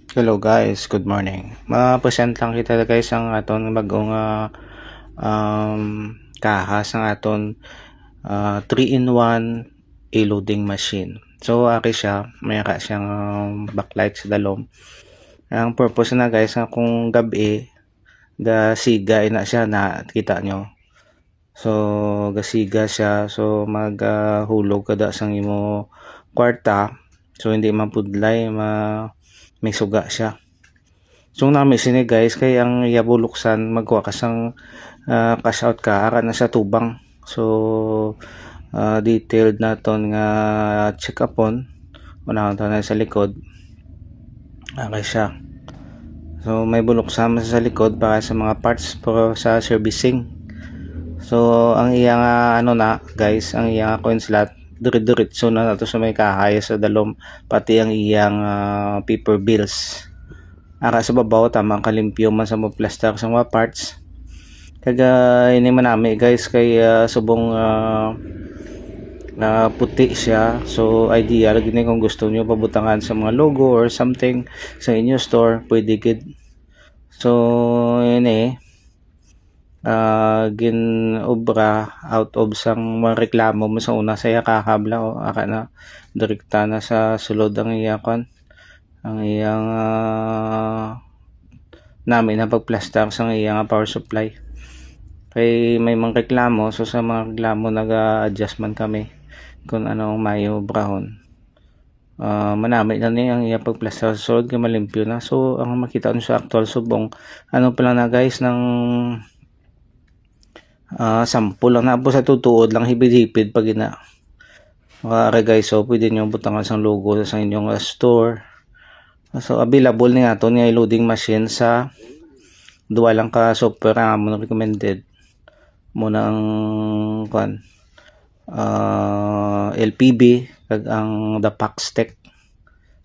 Hello guys, good morning. Ma-present lang kita guys ang aton bagong kaha sang aton 3-in-1 e-loading machine. So aki siya, mayroon siyang backlight sa dalom. Ang purpose na guys kung gabi gasiga ina siya na kita nyo. So gasiga siya, so maghulog kada sang imo kwarta. So hindi mapudlay, may suga siya. So namin sini guys kay ang yabuluksan magkuha ka sang cash out ka ara na sa tubang. So detailed naton nga check upon unahon ta na sa likod. Okay siya. So may buluksan sa likod para sa mga parts para sa servicing. So ang iya nga ano na guys, ang iya nga coin slot dire-diretso na nato sa may kahay sa dalom pati ang iyang paper bills. Ara sa babaw tamang kalimpyo man sa mga plaster sa mga parts. Kaga ini man nami guys kay subong puti siya. So ideal gini kung gusto niyo pabutangan sa mga logo or something sa inyo store, pwede gid. So ini gin obra out of sang mga reklamo mo sa una saya kakabla o aka na direkta na sa sulod ang iyakon ang iyang namin na pagplaster sa iyang power supply kay may mga reklamo. So sa mga reklamo nag-adjustment kami kung anong mayo brahon manamit na niya ang iyang pagplaster sa sulod kay malimpyo na. So ang makita nyo sa actual subong ano pala na guys ng sample lang na po sa tutuod lang hipid-hipid pag ina guys. So pwede nyo butangan sang logo sa inyong store. So available ni ato nga loading machine sa duwa lang ka software nga mo recommended muna ang kan LPB kag ang the Paxtec.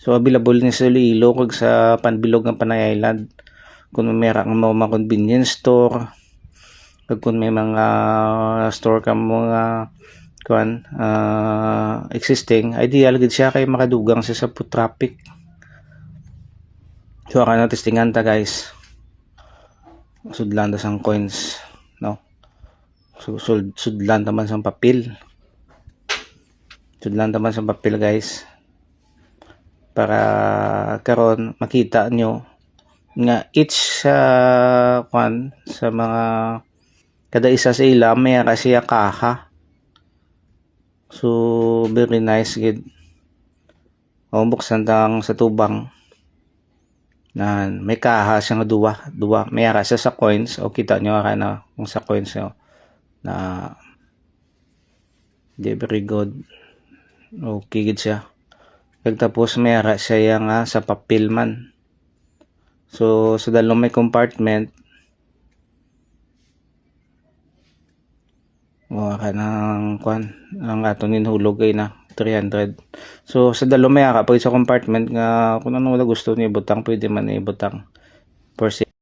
So available ni sa Iloilo kag sa Panbilog ng Panay Island kung may mera nga mga convenience store kag kung may mga store ka mga kan existing, ideal gid siya kay makadugang sa foot traffic. So aka na testingan ta guys, sudlan ta sang coins no, so sudlan taman sang papel, sudlan taman sang papel guys para karon makita nyo nga each kwan sa mga kada isa sa ila may kasi kaha. So very nice gid. Buksan tang sa tubang na may kaha siya nga duwa may ara siya sa coins o kita nyo ara na kung sa coins na very good, okay gid siya. Kag tapos may ara siya nga sa papel man. So sa dalawang may compartment kanang kwan ang aton hinulog ay na 300. So sa dalawang may ara pag sa compartment nga kung ano wala gusto ni ibutang pwede man ibutang for